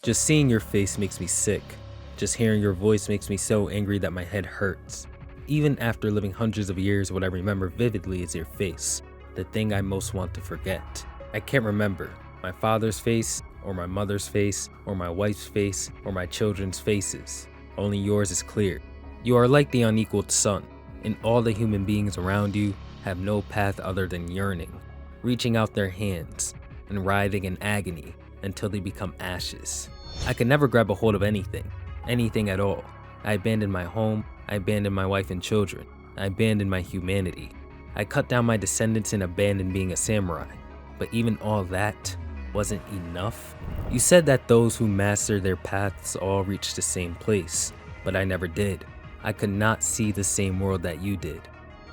Just seeing your face makes me sick. Just hearing your voice makes me so angry that my head hurts. Even after living hundreds of years, what I remember vividly is your face, the thing I most want to forget. I can't remember my father's face, or my mother's face, or my wife's face, or my children's faces. Only yours is clear. You are like the unequaled sun, and all the human beings around you have no path other than yearning, reaching out their hands and writhing in agony until they become ashes. I could never grab a hold of anything at all. I abandoned my home, I abandoned my wife and children, I abandoned my humanity. I cut down my descendants and abandoned being a samurai. But even all that wasn't enough. You said that those who master their paths all reach the same place, but I never did. I could not see the same world that you did.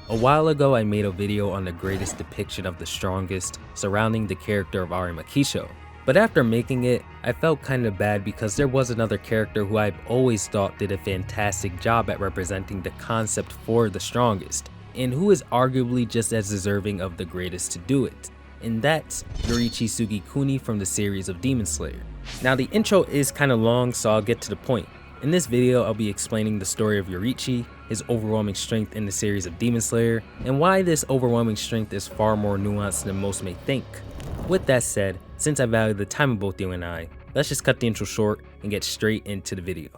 A while ago, I made a video on the greatest depiction of the strongest surrounding the character of Arima Kishou. But after making it, I felt kinda bad because there was another character who I've always thought did a fantastic job at representing the concept for the strongest, and who is arguably just as deserving of the greatest to do it. And that's Yoriichi Tsugikuni from the series of Demon Slayer. Now the intro is kinda long, so I'll get to the point. In this video, I'll be explaining the story of Yoriichi, his overwhelming strength in the series of Demon Slayer, and why this overwhelming strength is far more nuanced than most may think. With that said, since I value the time of both you and I, let's just cut the intro short and get straight into the video.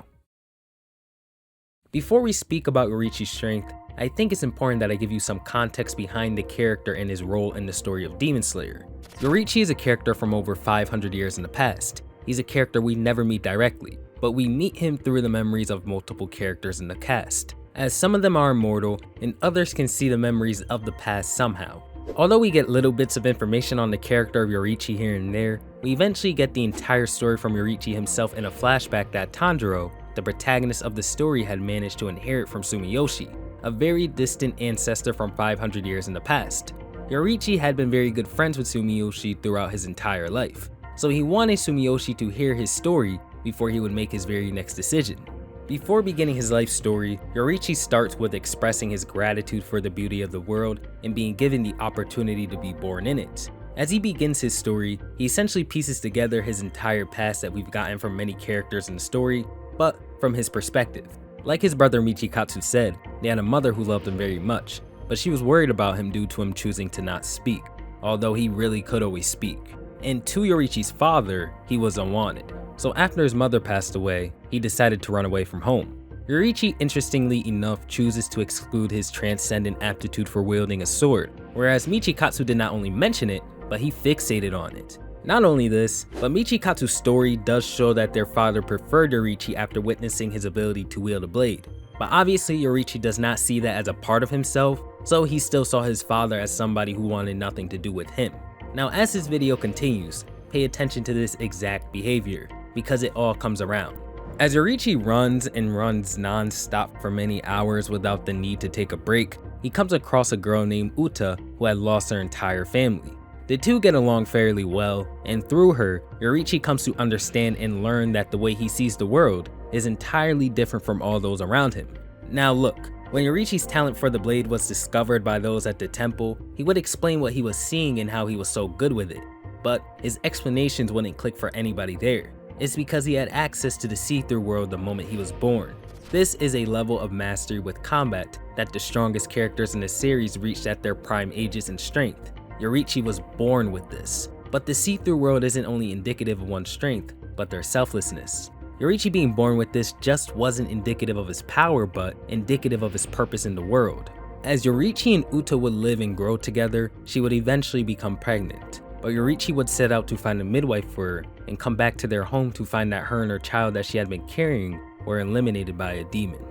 Before we speak about Yoriichi's strength, I think it's important that I give you some context behind the character and his role in the story of Demon Slayer. Yoriichi is a character from over 500 years in the past. He's a character we never meet directly, but we meet him through the memories of multiple characters in the cast, as some of them are immortal and others can see the memories of the past somehow. Although we get little bits of information on the character of Yoriichi here and there, we eventually get the entire story from Yoriichi himself in a flashback that Tanjiro, the protagonist of the story, had managed to inherit from Sumiyoshi, a very distant ancestor from 500 years in the past. Yoriichi had been very good friends with Sumiyoshi throughout his entire life, so he wanted Sumiyoshi to hear his story before he would make his very next decision. Before beginning his life story, Yoriichi starts with expressing his gratitude for the beauty of the world and being given the opportunity to be born in it. As he begins his story, he essentially pieces together his entire past that we've gotten from many characters in the story, but from his perspective. Like his brother Michikatsu said, they had a mother who loved him very much, but she was worried about him due to him choosing to not speak, although he really could always speak. And to Yoriichi's father, he was unwanted. So after his mother passed away, he decided to run away from home. Yoriichi, interestingly enough, chooses to exclude his transcendent aptitude for wielding a sword, whereas Michikatsu did not only mention it, but he fixated on it. Not only this, but Michikatsu's story does show that their father preferred Yoriichi after witnessing his ability to wield a blade. But obviously Yoriichi does not see that as a part of himself, so he still saw his father as somebody who wanted nothing to do with him. Now as this video continues, pay attention to this exact behavior, because it all comes around. As Yoriichi runs and runs non-stop for many hours without the need to take a break, he comes across a girl named Uta who had lost her entire family. The two get along fairly well, and through her, Yoriichi comes to understand and learn that the way he sees the world is entirely different from all those around him. Now look, when Yoriichi's talent for the blade was discovered by those at the temple, he would explain what he was seeing and how he was so good with it, but his explanations wouldn't click for anybody there. It's because he had access to the see-through world the moment he was born. This is a level of mastery with combat that the strongest characters in the series reached at their prime ages and strength. Yoriichi was born with this. But the see-through world isn't only indicative of one's strength, but their selflessness. Yoriichi being born with this just wasn't indicative of his power, but indicative of his purpose in the world. As Yoriichi and Uta would live and grow together, she would eventually become pregnant. But Yoriichi would set out to find a midwife for her and come back to their home to find that her and her child that she had been carrying were eliminated by a demon.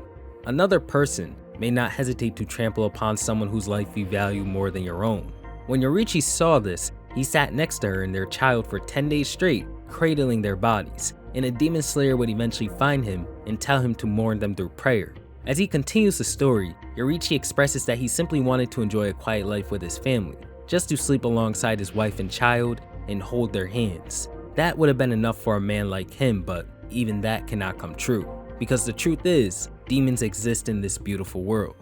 Another person may not hesitate to trample upon someone whose life you value more than your own. When Yoriichi saw this, he sat next to her and their child for 10 days straight, cradling their bodies, and a demon slayer would eventually find him and tell him to mourn them through prayer. As he continues the story, Yoriichi expresses that he simply wanted to enjoy a quiet life with his family, just to sleep alongside his wife and child and hold their hands. That would have been enough for a man like him, but even that cannot come true, because the truth is, demons exist in this beautiful world.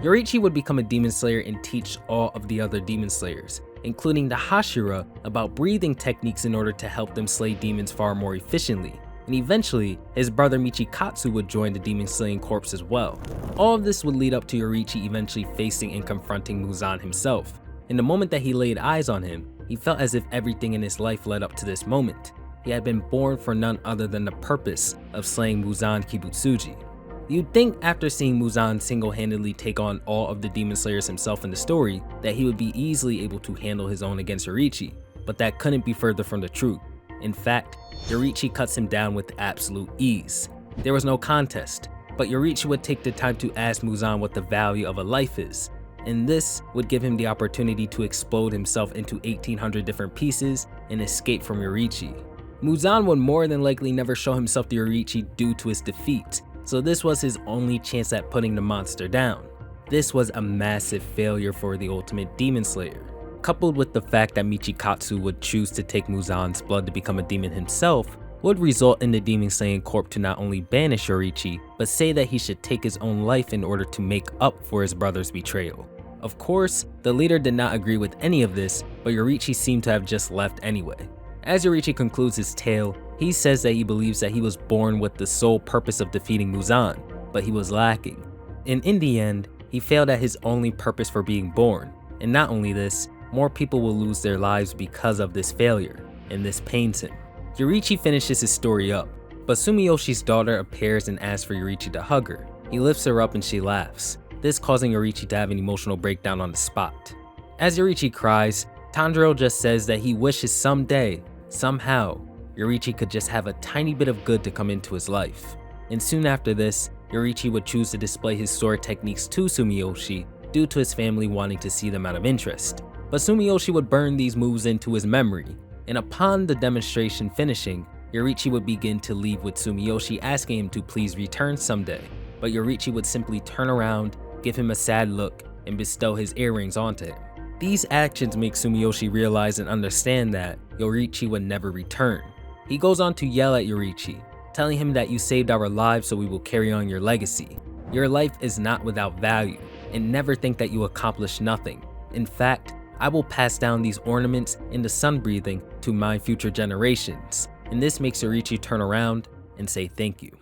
Yoriichi would become a demon slayer and teach all of the other demon slayers, including the Hashira, about breathing techniques in order to help them slay demons far more efficiently. and eventually, his brother Michikatsu would join the demon slaying corps as well. All of this would lead up to Yoriichi eventually facing and confronting Muzan himself. In the moment that he laid eyes on him, he felt as if everything in his life led up to this moment. He had been born for none other than the purpose of slaying Muzan Kibutsuji. You'd think after seeing Muzan single-handedly take on all of the demon slayers himself in the story that he would be easily able to handle his own against Yoriichi, but that couldn't be further from the truth. In fact, Yoriichi cuts him down with absolute ease. There was no contest, but Yoriichi would take the time to ask Muzan what the value of a life is, and this would give him the opportunity to explode himself into 1800 different pieces and escape from Yoriichi. Muzan would more than likely never show himself to Yoriichi due to his defeat, so this was his only chance at putting the monster down. This was a massive failure for the ultimate demon slayer. Coupled with the fact that Michikatsu would choose to take Muzan's blood to become a demon himself, would result in the demon slaying corp to not only banish Yoriichi, but say that he should take his own life in order to make up for his brother's betrayal. Of course, the leader did not agree with any of this, but Yoriichi seemed to have just left anyway. As Yoriichi concludes his tale, he says that he believes that he was born with the sole purpose of defeating Muzan, but he was lacking. And in the end, he failed at his only purpose for being born. And not only this, more people will lose their lives because of this failure, and this pains him. Yoriichi finishes his story up, but Sumiyoshi's daughter appears and asks for Yoriichi to hug her. He lifts her up and she laughs, this causing Yoriichi to have an emotional breakdown on the spot. As Yoriichi cries, Tanjiro just says that he wishes someday, somehow, Yoriichi could just have a tiny bit of good to come into his life. And soon after this, Yoriichi would choose to display his sword techniques to Sumiyoshi due to his family wanting to see them out of interest. But Sumiyoshi would burn these moves into his memory, and upon the demonstration finishing, Yoriichi would begin to leave with Sumiyoshi asking him to please return someday. But Yoriichi would simply turn around, give him a sad look, and bestow his earrings onto him. These actions make Sumiyoshi realize and understand that Yoriichi would never return. He goes on to yell at Yoriichi, telling him that you saved our lives so we will carry on your legacy. Your life is not without value, and never think that you accomplished nothing. In fact, I will pass down these ornaments and the sun breathing to my future generations. And this makes Yoriichi turn around and say thank you.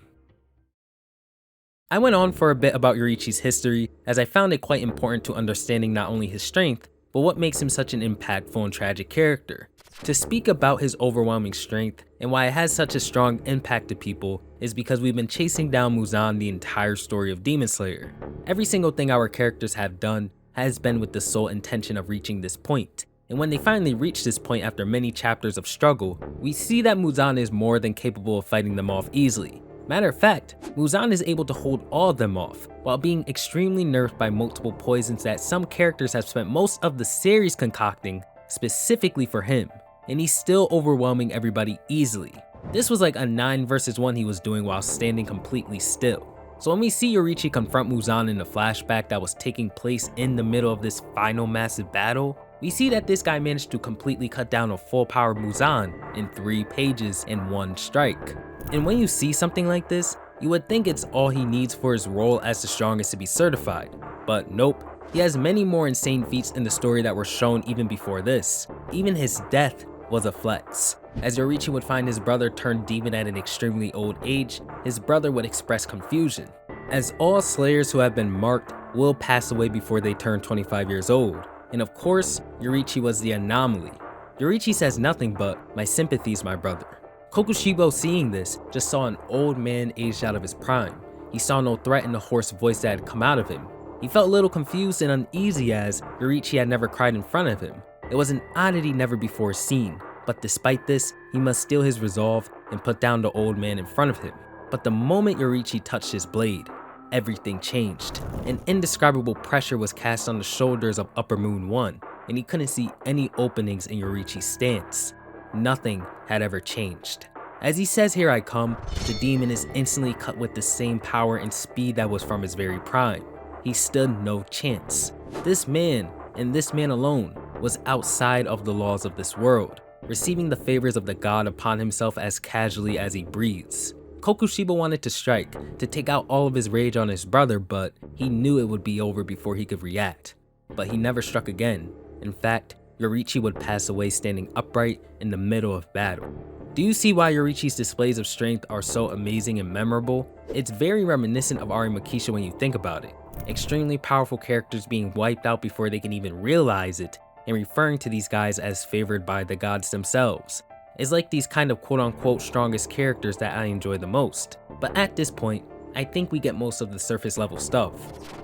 I went on for a bit about Yoriichi's history, as I found it quite important to understanding not only his strength, but what makes him such an impactful and tragic character. To speak about his overwhelming strength and why it has such a strong impact to people is because we've been chasing down Muzan the entire story of Demon Slayer. Every single thing our characters have done has been with the sole intention of reaching this point. And when they finally reach this point after many chapters of struggle, we see that Muzan is more than capable of fighting them off easily. Matter of fact, Muzan is able to hold all of them off, while being extremely nerfed by multiple poisons that some characters have spent most of the series concocting specifically for him, and he's still overwhelming everybody easily. This was like a 9 versus 1 he was doing while standing completely still. So when we see Yoriichi confront Muzan in the flashback that was taking place in the middle of this final massive battle, we see that this guy managed to completely cut down a full power Muzan in 3 pages in 1 strike. And when you see something like this, you would think it's all he needs for his role as the strongest to be certified. But nope, he has many more insane feats in the story that were shown even before this. Even his death was a flex. As Yoriichi would find his brother turned demon at an extremely old age, his brother would express confusion, as all slayers who have been marked will pass away before they turn 25 years old. And of course, Yoriichi was the anomaly. Yoriichi says nothing but, "My sympathies, my brother." Kokushibo, seeing this, just saw an old man aged out of his prime. He saw no threat in the hoarse voice that had come out of him. He felt a little confused and uneasy as Yoriichi had never cried in front of him. It was an oddity never before seen, but despite this, he must steel his resolve and put down the old man in front of him. But the moment Yoriichi touched his blade, everything changed. An indescribable pressure was cast on the shoulders of Upper Moon 1, and he couldn't see any openings in Yoriichi's stance. Nothing had ever changed. As he says, "Here I come," the demon is instantly cut with the same power and speed that was from his very prime. He stood no chance. This man, and this man alone, was outside of the laws of this world, receiving the favors of the god upon himself as casually as he breathes. Kokushibo wanted to strike, to take out all of his rage on his brother, but he knew it would be over before he could react. But he never struck again. In fact, Yoriichi would pass away standing upright in the middle of battle. Do you see why Yoriichi's displays of strength are so amazing and memorable? It's very reminiscent of Arima Kishou when you think about it. Extremely powerful characters being wiped out before they can even realize it, and referring to these guys as favored by the gods themselves. It's like these kind of quote-unquote strongest characters that I enjoy the most. But at this point, I think we get most of the surface level stuff.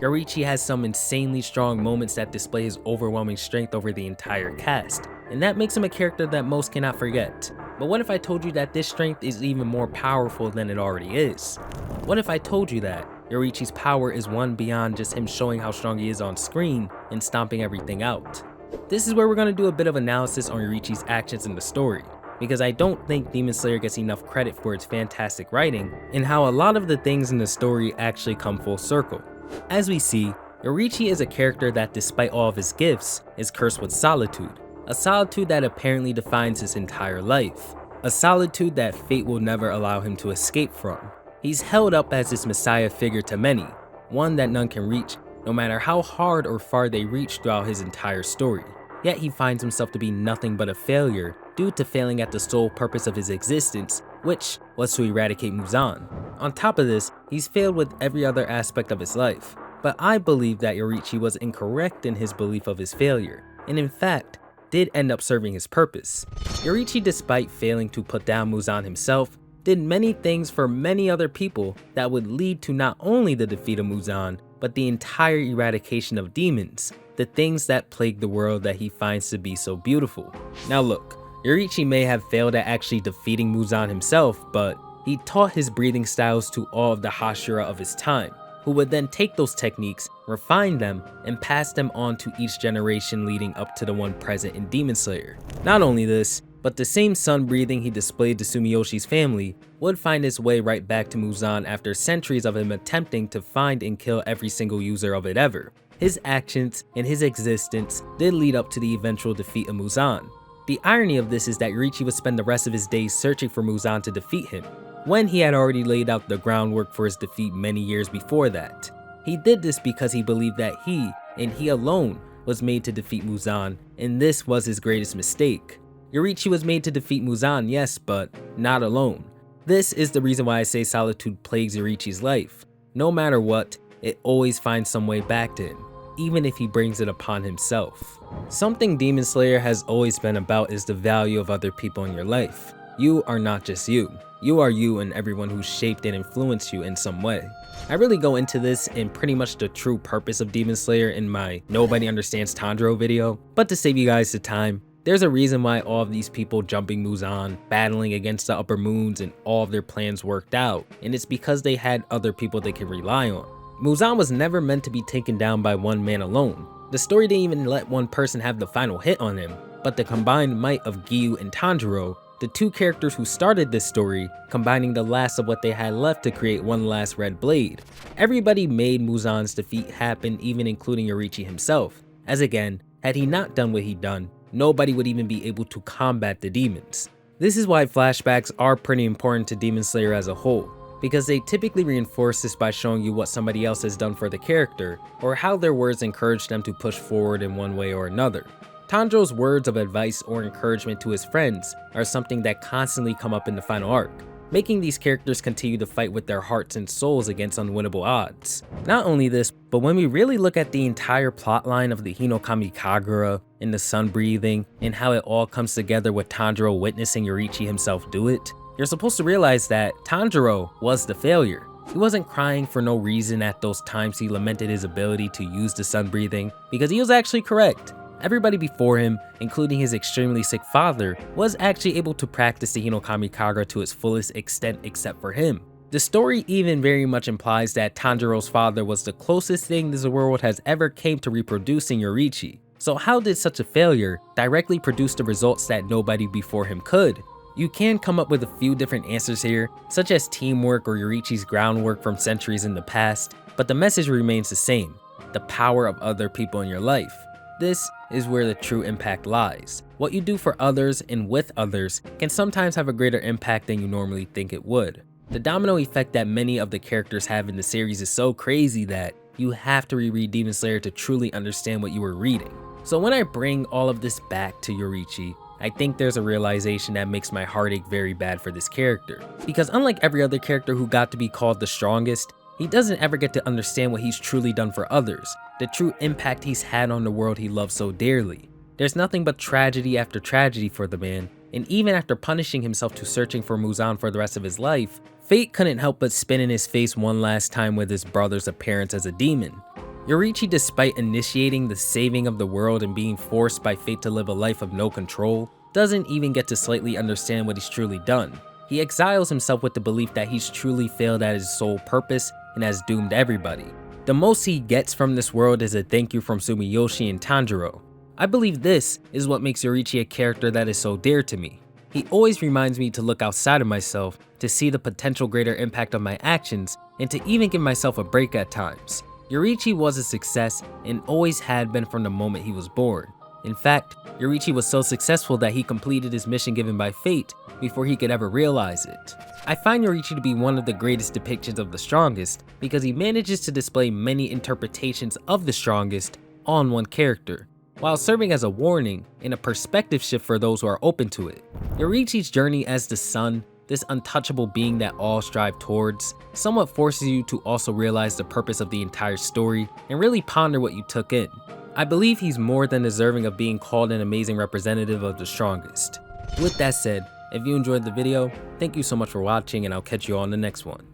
Yoriichi has some insanely strong moments that display his overwhelming strength over the entire cast, and that makes him a character that most cannot forget. But what if I told you that this strength is even more powerful than it already is? What if I told you that Yoriichi's power is one beyond just him showing how strong he is on screen and stomping everything out? This is where we're going to do a bit of analysis on Yoriichi's actions in the story, because I don't think Demon Slayer gets enough credit for its fantastic writing and how a lot of the things in the story actually come full circle. As we see, Yoriichi is a character that, despite all of his gifts, is cursed with solitude. A solitude that apparently defines his entire life. A solitude that fate will never allow him to escape from. He's held up as this messiah figure to many, one that none can reach, no matter how hard or far they reach throughout his entire story. Yet he finds himself to be nothing but a failure due to failing at the sole purpose of his existence, which was to eradicate Muzan. On top of this, he's failed with every other aspect of his life. But I believe that Yoriichi was incorrect in his belief of his failure, and in fact, did end up serving his purpose. Yoriichi, despite failing to put down Muzan himself, did many things for many other people that would lead to not only the defeat of Muzan, but the entire eradication of demons, the things that plague the world that he finds to be so beautiful. Now look, Yoriichi may have failed at actually defeating Muzan himself, but he taught his breathing styles to all of the Hashira of his time, who would then take those techniques, refine them, and pass them on to each generation leading up to the one present in Demon Slayer. Not only this, but the same sun breathing he displayed to Sumiyoshi's family would find its way right back to Muzan after centuries of him attempting to find and kill every single user of it ever. His actions and his existence did lead up to the eventual defeat of Muzan. The irony of this is that Yoriichi would spend the rest of his days searching for Muzan to defeat him, when he had already laid out the groundwork for his defeat many years before that. He did this because he believed that he, and he alone, was made to defeat Muzan, and this was his greatest mistake. Yoriichi was made to defeat Muzan, yes, but not alone. This is the reason why I say solitude plagues Yoriichi's life. No matter what, it always finds some way back to him, even if he brings it upon himself. Something Demon Slayer has always been about is the value of other people in your life. You are not just you. You are you and everyone who shaped and influenced you in some way. I really go into this and pretty much the true purpose of Demon Slayer in my Nobody Understands Tanjiro video, but to save you guys the time, there's a reason why all of these people jumping Muzan, battling against the upper moons, and all of their plans worked out, and it's because they had other people they could rely on. Muzan was never meant to be taken down by one man alone. The story didn't even let one person have the final hit on him, but the combined might of Giyu and Tanjiro, the two characters who started this story, combining the last of what they had left to create one last red blade. Everybody made Muzan's defeat happen, even including Yoriichi himself, as again, had he not done what he'd done, nobody would even be able to combat the demons. This is why flashbacks are pretty important to Demon Slayer as a whole, because they typically reinforce this by showing you what somebody else has done for the character, or how their words encourage them to push forward in one way or another. Tanjiro's words of advice or encouragement to his friends are something that constantly come up in the final arc, making these characters continue to fight with their hearts and souls against unwinnable odds. Not only this, but when we really look at the entire plotline of the Hinokami Kagura and the sun breathing and how it all comes together with Tanjiro witnessing Yoriichi himself do it, you're supposed to realize that Tanjiro was the failure. He wasn't crying for no reason at those times he lamented his ability to use the sun breathing, because he was actually correct. Everybody before him, including his extremely sick father, was actually able to practice the Hinokami Kagura to its fullest extent except for him. The story even very much implies that Tanjiro's father was the closest thing this world has ever came to reproducing Yoriichi. So how did such a failure directly produce the results that nobody before him could? You can come up with a few different answers here, such as teamwork or Yoriichi's groundwork from centuries in the past, but the message remains the same: the power of other people in your life. This is where the true impact lies. What you do for others and with others can sometimes have a greater impact than you normally think it would. The domino effect that many of the characters have in the series is so crazy that you have to reread Demon Slayer to truly understand what you were reading. So when I bring all of this back to Yoriichi, I think there's a realization that makes my heart ache very bad for this character, because unlike every other character who got to be called the strongest, he doesn't ever get to understand what he's truly done for others, the true impact he's had on the world he loves so dearly. There's nothing but tragedy after tragedy for the man, and even after punishing himself to searching for Muzan for the rest of his life, fate couldn't help but spin in his face one last time with his brother's appearance as a demon. Yoriichi, despite initiating the saving of the world and being forced by fate to live a life of no control, doesn't even get to slightly understand what he's truly done. He exiles himself with the belief that he's truly failed at his sole purpose and has doomed everybody. The most he gets from this world is a thank you from Sumiyoshi and Tanjiro. I believe this is what makes Yoriichi a character that is so dear to me. He always reminds me to look outside of myself, to see the potential greater impact of my actions, and to even give myself a break at times. Yoriichi was a success and always had been from the moment he was born. In fact, Yoriichi was so successful that he completed his mission given by fate before he could ever realize it. I find Yoriichi to be one of the greatest depictions of the strongest because he manages to display many interpretations of the strongest all in one character, while serving as a warning and a perspective shift for those who are open to it. Yoriichi's journey as the sun, this untouchable being that all strive towards, somewhat forces you to also realize the purpose of the entire story and really ponder what you took in. I believe he's more than deserving of being called an amazing representative of the strongest. With that said, if you enjoyed the video, thank you so much for watching and I'll catch you on the next one.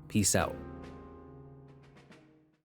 Peace out.